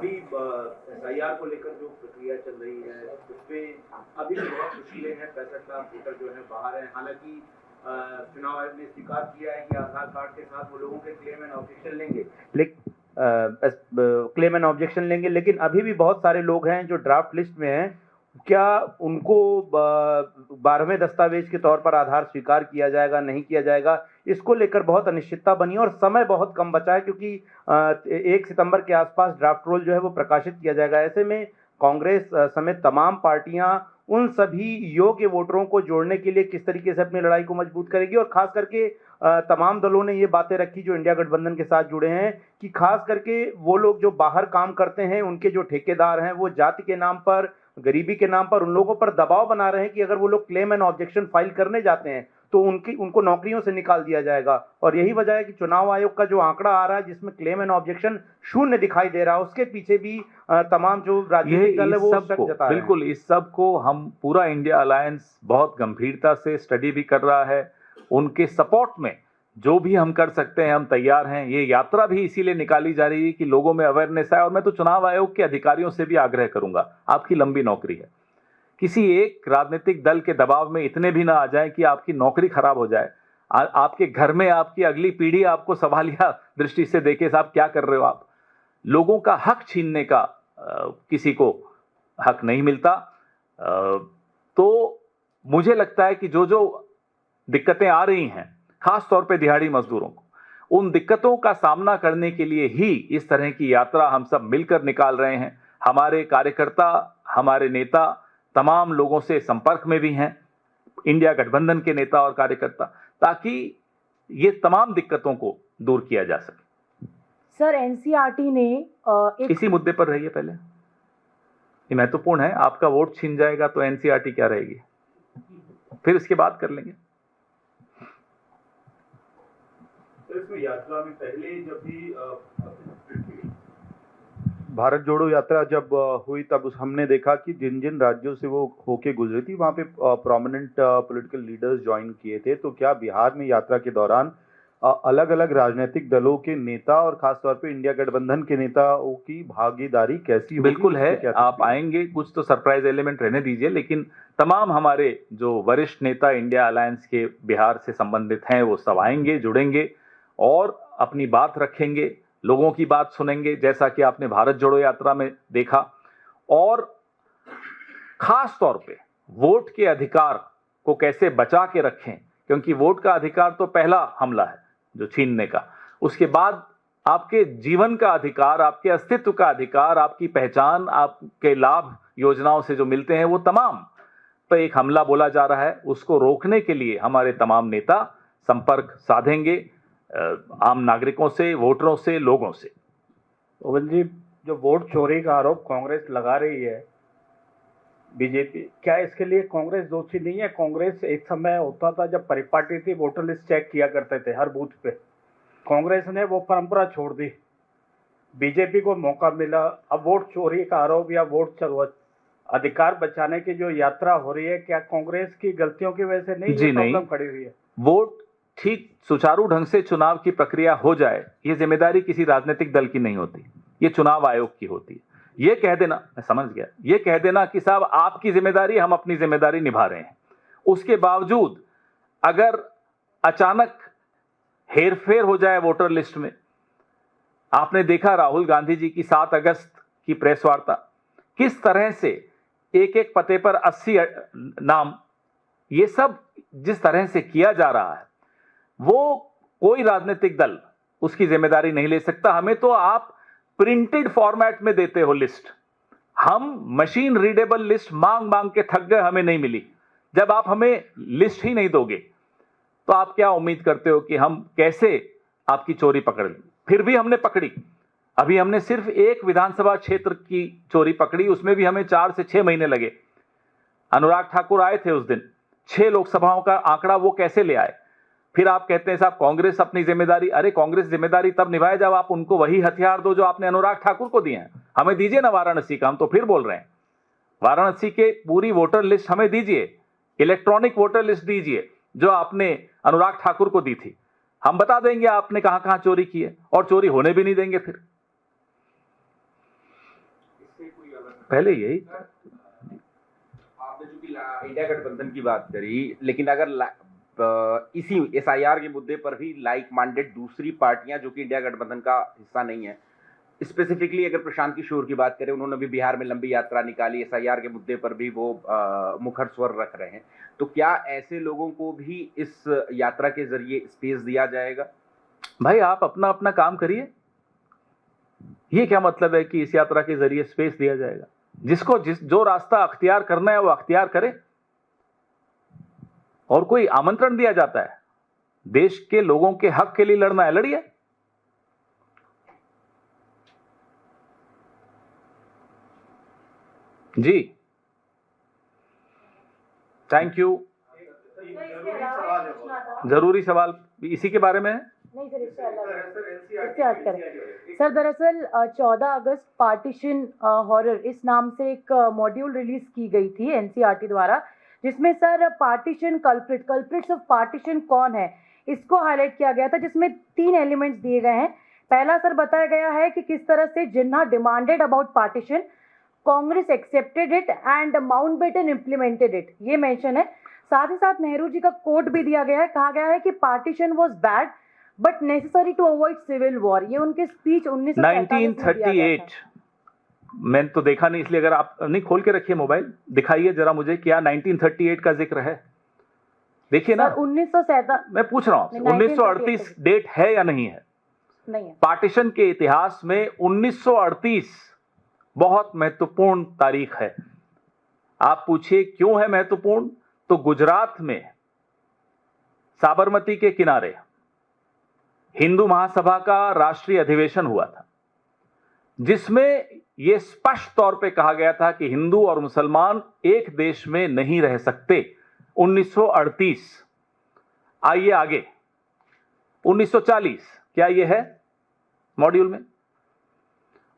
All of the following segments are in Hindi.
अभी SIR को लेकर जो प्रक्रिया चल रही है उसपे अभी भी बहुत मुश्किलें हैं। 65 लाख वोटर जो है बाहर हैं। हालांकि चुनाव आयोग ने स्वीकार किया है कि आधार कार्ड के साथ वो लोगों के क्लेम एंड ऑब्जेक्शन लेंगे, लेकिन अभी भी बहुत सारे लोग हैं जो ड्राफ्ट लिस्ट में हैं। क्या उनको 12वें दस्तावेज के तौर पर आधार स्वीकार किया जाएगा, नहीं किया जाएगा, इसको लेकर बहुत अनिश्चितता बनी और समय बहुत कम बचा है, क्योंकि 1 सितंबर के आसपास ड्राफ्ट रोल जो है वो प्रकाशित किया जाएगा। ऐसे में कांग्रेस समेत तमाम पार्टियां उन सभी योग्य वोटरों को जोड़ने के लिए किस तरीके से अपनी लड़ाई को मजबूत करेगी, और खास करके तमाम दलों ने ये बातें रखी जो इंडिया गठबंधन के साथ जुड़े हैं कि खास करके वो लोग जो बाहर काम करते हैं, उनके जो ठेकेदार हैं, वो जाति के नाम पर, गरीबी के नाम पर उन लोगों पर दबाव बना रहे हैं कि अगर वो लोग क्लेम एंड ऑब्जेक्शन फाइल करने जाते हैं तो उनको नौकरियों से निकाल दिया जाएगा। और यही वजह है कि चुनाव आयोग का जो आंकड़ा आ रहा है जिसमें क्लेम एंड ऑब्जेक्शन 0 दिखाई दे रहा है, उसके पीछे भी तमाम जो राजनीतिक दल है वो शक जता रहे हैं। बिल्कुल, इस सब को हम पूरा इंडिया अलायंस बहुत गंभीरता से स्टडी भी कर रहा है। उनके सपोर्ट में जो भी हम कर सकते हैं हम तैयार हैं। ये यात्रा भी इसीलिए निकाली जा रही है कि लोगों में अवेयरनेस आए। और मैं तो चुनाव आयोग के अधिकारियों से भी आग्रह करूंगा, आपकी लंबी नौकरी है, किसी एक राजनीतिक दल के दबाव में इतने भी ना आ जाए कि आपकी नौकरी खराब हो जाए। आपके घर में आपकी अगली पीढ़ी आपको सवालिया दृष्टि से देखे, साहब क्या कर रहे हो आप। लोगों का हक छीनने का किसी को हक नहीं मिलता। तो मुझे लगता है कि जो जो दिक्कतें आ रही हैं, खास तौर पे दिहाड़ी मजदूरों को, उन दिक्कतों का सामना करने के लिए ही इस तरह की यात्रा हम सब मिलकर निकाल रहे हैं। हमारे कार्यकर्ता, हमारे नेता तमाम लोगों से संपर्क में भी हैं, इंडिया गठबंधन के नेता और कार्यकर्ता, ताकि ये तमाम दिक्कतों को दूर किया जा सके। सर, एनसीईआरटी ने इसी मुद्दे पर रहिए पहले, ये महत्वपूर्ण है। आपका वोट छीन जाएगा तो एनसीईआरटी क्या रहेगी, फिर इसके बाद कर लेंगे। इसमें यात्रा में पहले जब भी भारत जोड़ो यात्रा जब हुई तब हमने देखा कि जिन जिन राज्यों से वो होके गुजरी थी वहाँ पे प्रोमिनेंट पॉलिटिकल लीडर्स ज्वाइन किए थे। तो क्या बिहार में यात्रा के दौरान अलग अलग राजनीतिक दलों के नेता और खासतौर पे इंडिया गठबंधन के नेताओं की भागीदारी कैसी होगी? बिल्कुल है, आप आएंगे, कुछ तो सरप्राइज एलिमेंट रहने दीजिए, लेकिन तमाम हमारे जो वरिष्ठ नेता इंडिया अलायंस के बिहार से संबंधित हैं वो सब आएंगे, जुड़ेंगे और अपनी बात रखेंगे, लोगों की बात सुनेंगे, जैसा कि आपने भारत जोड़ो यात्रा में देखा। और खास तौर पे वोट के अधिकार को कैसे बचा के रखें, क्योंकि वोट का अधिकार तो पहला हमला है जो छीनने का, उसके बाद आपके जीवन का अधिकार, आपके अस्तित्व का अधिकार, आपकी पहचान, आपके लाभ योजनाओं से जो मिलते हैं वो तमाम पर एक हमला बोला जा रहा है। उसको रोकने के लिए हमारे तमाम नेता संपर्क साधेंगे आम नागरिकों से, वोटरों से, लोगों से। पवन जी, जो वोट चोरी का आरोप कांग्रेस लगा रही है बीजेपी, क्या इसके लिए कांग्रेस दोषी नहीं है? कांग्रेस एक समय होता था जब परिपाटी थी, वोटर लिस्ट चेक किया करते थे हर बूथ पे। कांग्रेस ने वो परंपरा छोड़ दी, बीजेपी को मौका मिला। अब वोट चोरी का आरोप या वोट अधिकार बचाने की जो यात्रा हो रही है, क्या कांग्रेस की गलतियों की वजह से नहीं प्रॉब्लम खड़ी हुई है? वोट ठीक सुचारू ढंग से चुनाव की प्रक्रिया हो जाए, ये जिम्मेदारी किसी राजनीतिक दल की नहीं होती, ये चुनाव आयोग की होती है। ये कह देना, मैं समझ गया, ये कह देना कि साहब आपकी जिम्मेदारी, हम अपनी जिम्मेदारी निभा रहे हैं, उसके बावजूद अगर अचानक हेरफेर हो जाए वोटर लिस्ट में। आपने देखा राहुल गांधी जी की 7 अगस्त की प्रेस वार्ता, किस तरह से एक एक पते पर 80 नाम, ये सब जिस तरह से किया जा रहा है, वो कोई राजनीतिक दल उसकी जिम्मेदारी नहीं ले सकता। हमें तो आप प्रिंटेड फॉर्मेट में देते हो लिस्ट, हम मशीन रीडेबल लिस्ट मांग मांग के थक गए, हमें नहीं मिली। जब आप हमें लिस्ट ही नहीं दोगे तो आप क्या उम्मीद करते हो कि हम कैसे आपकी चोरी पकड़ लें? फिर भी हमने पकड़ी। अभी हमने सिर्फ एक विधानसभा क्षेत्र की चोरी पकड़ी, उसमें भी हमें 4 से 6 महीने लगे। अनुराग ठाकुर आए थे उस दिन, 6 लोकसभाओं का आंकड़ा वो कैसे ले आए? फिर आप कहते हैं साहब कांग्रेस अपनी जिम्मेदारी, अरे कांग्रेस जिम्मेदारी तब निभाए जब आप उनको वही हथियार दो जो आपने अनुराग ठाकुर को दिए हैं। हमें दीजिए ना वाराणसी का, हम तो फिर बोल रहे हैं वाराणसी के पूरी वोटर लिस्ट हमें दीजिए, इलेक्ट्रॉनिक वोटर लिस्ट दीजिए जो आपने अनुराग ठाकुर को दी थी। हम बता देंगे आपने कहां कहां चोरी की है, और चोरी होने भी नहीं देंगे। फिर पहले यही आपने चूंकि इंडिया गठबंधन की बात करी, लेकिन अगर इसी एसआईआर के मुद्दे पर भी लाइक माइंडेड दूसरी पार्टियां जो कि इंडिया गठबंधन का हिस्सा नहीं है, स्पेसिफिकली अगर प्रशांत किशोर की बात करें, उन्होंने भी बिहार में लंबी यात्रा निकाली, एसआईआर के मुद्दे पर भी वो मुखर स्वर रख रहे हैं, तो क्या ऐसे लोगों को भी इस यात्रा के जरिए स्पेस दिया जाएगा? भाई आप अपना अपना काम करिए, ये क्या मतलब है कि इस यात्रा के जरिए स्पेस दिया जाएगा? जिसको जो रास्ता अख्तियार करना है वो अख्तियार करे, और कोई आमंत्रण दिया जाता है, देश के लोगों के हक के लिए लड़ना है, लड़िए। जी थैंक यू। जरूरी सवाल इसी के बारे में है? नहीं सर, इससे हट कर सर, दरअसल 14 अगस्त पार्टीशन हॉरर इस नाम से एक मॉड्यूल रिलीज की गई थी एनसीईआरटी द्वारा, जिसमें sir partition culprits of partition कौन है इसको हाईलाइट किया गया था, जिसमें 3 एलिमेंट्स दिए गए हैं। पहला सर बताया गया है कि किस तरह से Jinnah demanded about partition, Congress accepted it and Mountbatten implemented it, ये मेंशन है। साथ ही साथ नेहरू जी का कोट भी दिया गया है, कहा गया है कि partition was bad but necessary to avoid civil war. ये उनके स्पीच 1938 मैंने तो देखा नहीं, इसलिए अगर आप नहीं खोल के रखिए मोबाइल, दिखाइए जरा मुझे, क्या 1938 का जिक्र है? देखिए ना, 1947 मैं पूछ रहा हूं 1938 डेट है या नहीं है? नहीं है। पार्टीशन के इतिहास में 1938 बहुत महत्वपूर्ण तारीख है। आप पूछिए क्यों है महत्वपूर्ण, तो गुजरात में साबरमती के किनारे हिंदू महासभा का राष्ट्रीय अधिवेशन हुआ था, जिसमें यह स्पष्ट तौर पे कहा गया था कि हिंदू और मुसलमान एक देश में नहीं रह सकते। 1938। आइए आगे, 1940 क्या यह है मॉड्यूल में?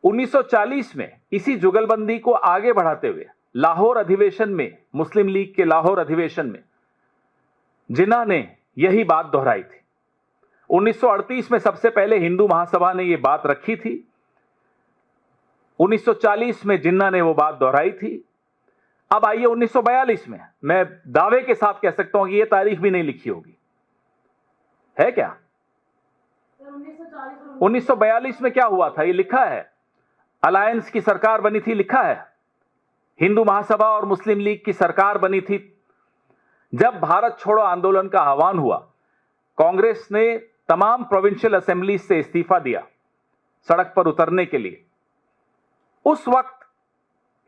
1940 में इसी जुगलबंदी को आगे बढ़ाते हुए लाहौर अधिवेशन में, मुस्लिम लीग के लाहौर अधिवेशन में जिन्ना ने यही बात दोहराई थी। 1938 में सबसे पहले हिंदू महासभा ने यह बात रखी थी, 1940 में जिन्ना ने वो बात दोहराई थी। अब आइए 1942 में, मैं दावे के साथ कह सकता हूं कि यह तारीख भी नहीं लिखी होगी, है क्या? 1942 में क्या हुआ था ये लिखा है, अलायंस की सरकार बनी थी, लिखा है, हिंदू महासभा और मुस्लिम लीग की सरकार बनी थी। जब भारत छोड़ो आंदोलन का आह्वान हुआ, कांग्रेस ने तमाम प्रोविंशियल असेंबली से इस्तीफा दिया सड़क पर उतरने के लिए। उस वक्त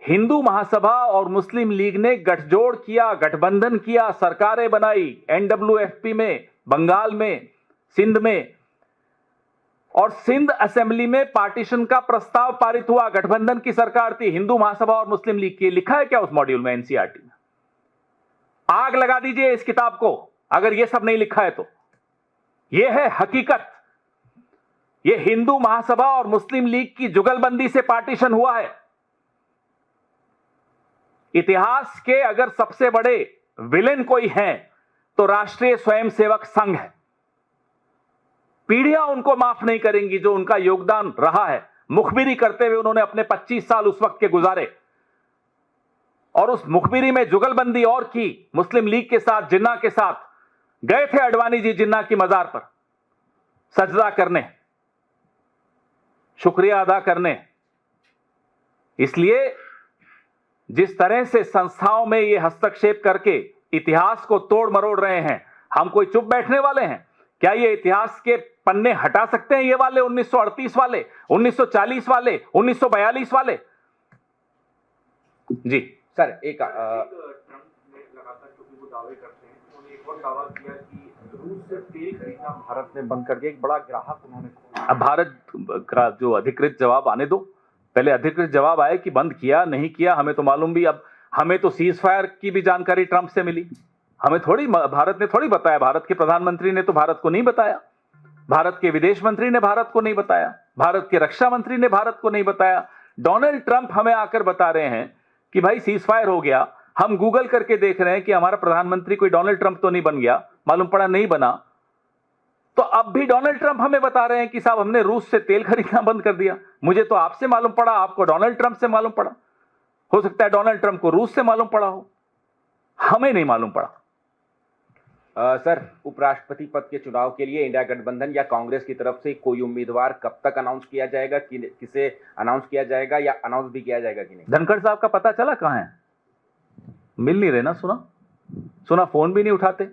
हिंदू महासभा और मुस्लिम लीग ने गठजोड़ किया, गठबंधन किया, सरकारें बनाई, एनडब्ल्यूएफपी में, बंगाल में, सिंध में, और सिंध असेंबली में पार्टीशन का प्रस्ताव पारित हुआ। गठबंधन की सरकार थी, हिंदू महासभा और मुस्लिम लीग की। लिखा है क्या उस मॉड्यूल में एनसीईआरटी में? आग लगा दीजिए इस किताब को अगर यह सब नहीं लिखा है तो। यह है हकीकत, यह हिंदू महासभा और मुस्लिम लीग की जुगलबंदी से पार्टीशन हुआ है। इतिहास के अगर सबसे बड़े विलेन कोई हैं तो राष्ट्रीय स्वयंसेवक संघ है। पीढ़ियां उनको माफ नहीं करेंगी जो उनका योगदान रहा है। मुखबिरी करते हुए उन्होंने अपने 25 साल उस वक्त के गुजारे, और उस मुखबिरी में जुगलबंदी और की मुस्लिम लीग के साथ, जिन्ना के साथ। गए थे अडवाणी जी जिन्ना की मजार पर सजदा करने, शुक्रिया अदा करने। इसलिए जिस तरह से संस्थाओं में ये हस्तक्षेप करके इतिहास को तोड़ मरोड़ रहे हैं, हम कोई चुप बैठने वाले हैं? क्या ये इतिहास के पन्ने हटा सकते हैं, ये वाले 1938 वाले, 1940 वाले, 1942 वाले? जी सर, एक रूस से तेल खरीदना भारत ने बंद कर दिया, एक बड़ा ग्राहक उन्होंने खोला। अब भारत का जो अधिकृत जवाब आने दो, पहले अधिकृत जवाब आए कि बंद किया नहीं किया, हमें तो मालूम भी। अब हमें तो सीज फायर की भी जानकारी ट्रंप से मिली, हमें थोड़ी, भारत ने थोड़ी बताया। भारत के प्रधानमंत्री ने तो भारत को नहीं बताया, भारत के विदेश मंत्री ने भारत को नहीं बताया, भारत के रक्षा मंत्री ने भारत को नहीं बताया। डोनाल्ड ट्रंप हमें आकर बता रहे हैं कि भाई सीज फायर हो गया। हम गूगल करके देख रहे हैं कि हमारा प्रधानमंत्री कोई डोनाल्ड ट्रंप तो नहीं बन गया, मालूम पड़ा नहीं बना। तो अब भी डोनाल्ड ट्रंप हमें बता रहे हैं कि साहब हमने रूस से तेल खरीदना बंद कर दिया। मुझे तो आपसे मालूम पड़ा, आपको डोनाल्ड ट्रंप से मालूम पड़ा, हो सकता है डोनाल्ड ट्रंप को रूस से मालूम पड़ा हो, हमें नहीं मालूम पड़ा। सर, उपराष्ट्रपति पद के चुनाव के लिए इंडिया गठबंधन या कांग्रेस की तरफ से कोई उम्मीदवार कब तक अनाउंस किया जाएगा, किसे अनाउंस किया जाएगा या अनाउंस भी किया जाएगा कि नहीं? धनखड़ साहब का पता चला कहां है? मिल नहीं रहे ना, सुना फोन भी नहीं उठाते।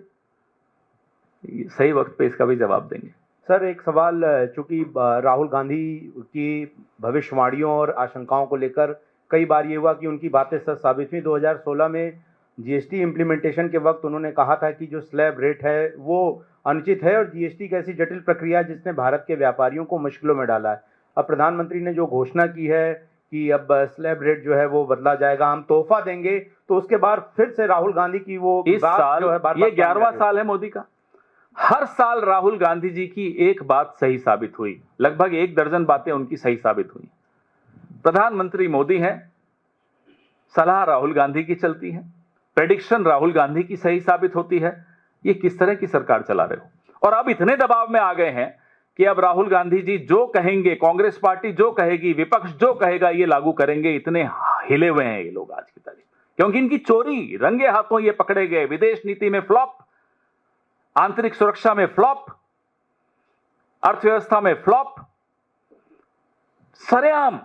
सही वक्त पे इसका भी जवाब देंगे। सर, एक सवाल, चूंकि राहुल गांधी की भविष्यवाणियों और आशंकाओं को लेकर कई बार ये हुआ कि उनकी बातें सच साबित हुई। 2016 में जीएसटी इम्प्लीमेंटेशन के वक्त उन्होंने कहा था कि जो स्लैब रेट है वो अनुचित है और जीएसटी की ऐसी जटिल प्रक्रिया जिसने भारत के व्यापारियों को मुश्किलों में डाला है। अब प्रधानमंत्री ने जो घोषणा की है कि अब स्लैब रेट जो है वो बदला जाएगा, हम तोहफा देंगे, तो उसके बाद फिर से राहुल गांधी की वो इस बात साल जो है ये 11वां साल है मोदी का। हर साल राहुल गांधी जी की एक बात सही साबित हुई, लगभग 1 दर्जन बातें उनकी सही साबित हुई। प्रधानमंत्री मोदी हैं, सलाह राहुल गांधी की चलती है, प्रेडिक्शन राहुल गांधी की सही साबित होती है। ये किस तरह की सरकार चला रहे हो? और अब इतने दबाव में आ गए हैं कि अब राहुल गांधी जी जो कहेंगे, कांग्रेस पार्टी जो कहेगी, विपक्ष जो कहेगा, ये लागू करेंगे। इतने हिले हुए हैं ये लोग आज की तारीख, क्योंकि इनकी चोरी रंगे हाथों ये पकड़े गए। विदेश नीति में फ्लॉप, आंतरिक सुरक्षा में फ्लॉप, अर्थव्यवस्था में फ्लॉप, सरेआम।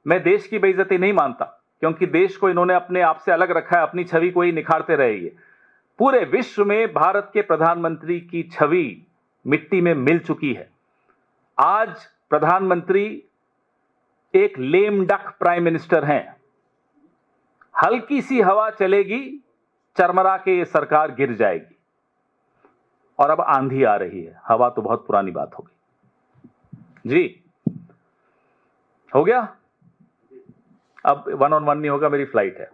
मैं देश की बेइज्जती नहीं मानता, क्योंकि देश को इन्होंने अपने आप से अलग रखा है, अपनी छवि को ही निखारते रहे। ये पूरे विश्व में भारत के प्रधानमंत्री की छवि मिट्टी में मिल चुकी है। आज प्रधानमंत्री एक लेम डक प्राइम मिनिस्टर हैं। हल्की सी हवा चलेगी, चरमरा के ये सरकार गिर जाएगी। और अब आंधी आ रही है, हवा तो बहुत पुरानी बात हो गई जी। हो गया, अब 1-on-1 नहीं होगा, मेरी फ्लाइट है,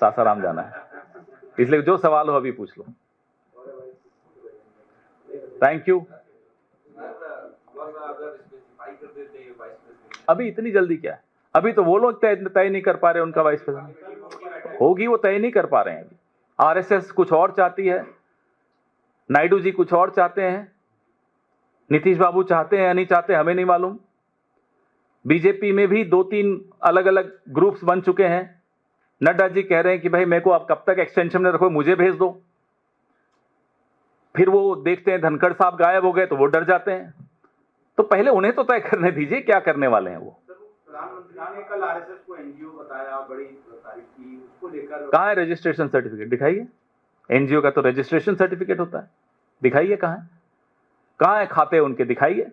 सासाराम जाना है, इसलिए जो सवाल हो अभी पूछ लो। Thank you. अभी इतनी जल्दी क्या है? अभी तो वो लोग तय नहीं कर पा रहे उनका वाइस प्रेसिडेंट होगी, वो तय नहीं कर पा रहे हैं अभी। आरएसएस कुछ और चाहती है, नायडू जी कुछ और चाहते हैं, नीतीश बाबू चाहते हैं या नहीं चाहते हमें नहीं मालूम। बीजेपी में भी 2-3 अलग अलग ग्रुप्स बन चुके हैं। नड्डा जी कह रहे हैं कि भाई मेरे को आप कब तक एक्सटेंशन में रखो, मुझे भेज दो। फिर वो देखते हैं धनखड़ साहब गायब हो गए तो वो डर जाते हैं। तो पहले उन्हें तो तय करने दीजिए क्या करने वाले हैं वो। प्रधानमंत्री ने कल आरएसएस को एनजीओ बताया, बड़ी तारीफ की, उसको लेकर कहाँ है रजिस्ट्रेशन सर्टिफिकेट? दिखाइए। एनजीओ का तो रजिस्ट्रेशन सर्टिफिकेट होता है, दिखाइए कहाँ है, कहाँ है खाते उनके, दिखाइए।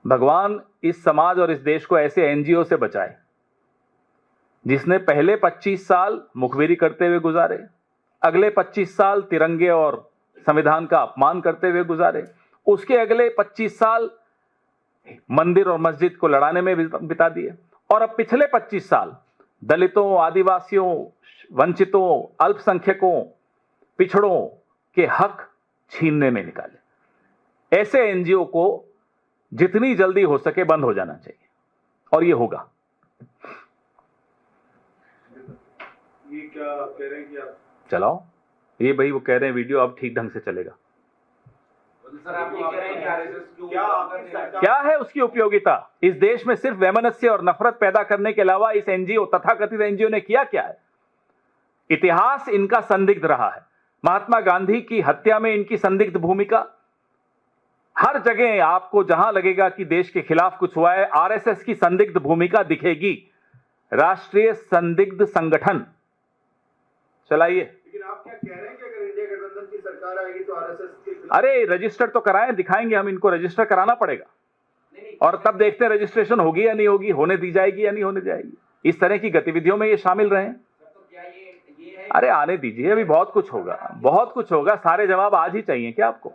भगवान इस समाज और इस देश को ऐसे एनजीओ से बचाए जिसने पहले 25 साल मुखबिरी करते हुए गुजारे, अगले 25 साल तिरंगे और संविधान का अपमान करते हुए गुजारे, उसके अगले 25 साल मंदिर और मस्जिद को लड़ाने में बिता दिए, और अब पिछले 25 साल दलितों, आदिवासियों, वंचितों, अल्पसंख्यकों, पिछड़ों के हक छीनने में निकाले। ऐसे एनजीओ को जितनी जल्दी हो सके बंद हो जाना चाहिए, और ये होगा। ये क्या कह रहे हैं कि आप चलाओ, ये भाई वो कह रहे हैं वीडियो अब ठीक ढंग से चलेगा। सर, आप ये कह रहे हैं कि आरएसएस क्या है उसकी उपयोगिता? इस देश में सिर्फ वैमनस्य और नफरत पैदा करने के अलावा इस एनजीओ, तथाकथित एनजीओ ने किया क्या है? इतिहास इनका संदिग्ध रहा है। महात्मा गांधी की हत्या में इनकी संदिग्ध भूमिका। हर जगह आपको जहां लगेगा कि देश के खिलाफ कुछ हुआ है, आरएसएस की संदिग्ध भूमिका दिखेगी। राष्ट्रीय संदिग्ध संगठन चलाइए। लेकिन आप क्या कह रहे हैं कि अगर इंडिया गठबंधन की सरकार आएगी तो आरएसएस के अरे रजिस्टर तो कराएं, दिखाएंगे हम, इनको रजिस्टर कराना पड़ेगा और तब देखते हैं रजिस्ट्रेशन होगी या नहीं होगी, होने दी जाएगी या नहीं होने जाएगी। इस तरह की गतिविधियों में ये शामिल रहे। अरे आने दीजिए, अभी बहुत कुछ होगा, बहुत कुछ होगा। सारे जवाब आज ही चाहिए क्या आपको?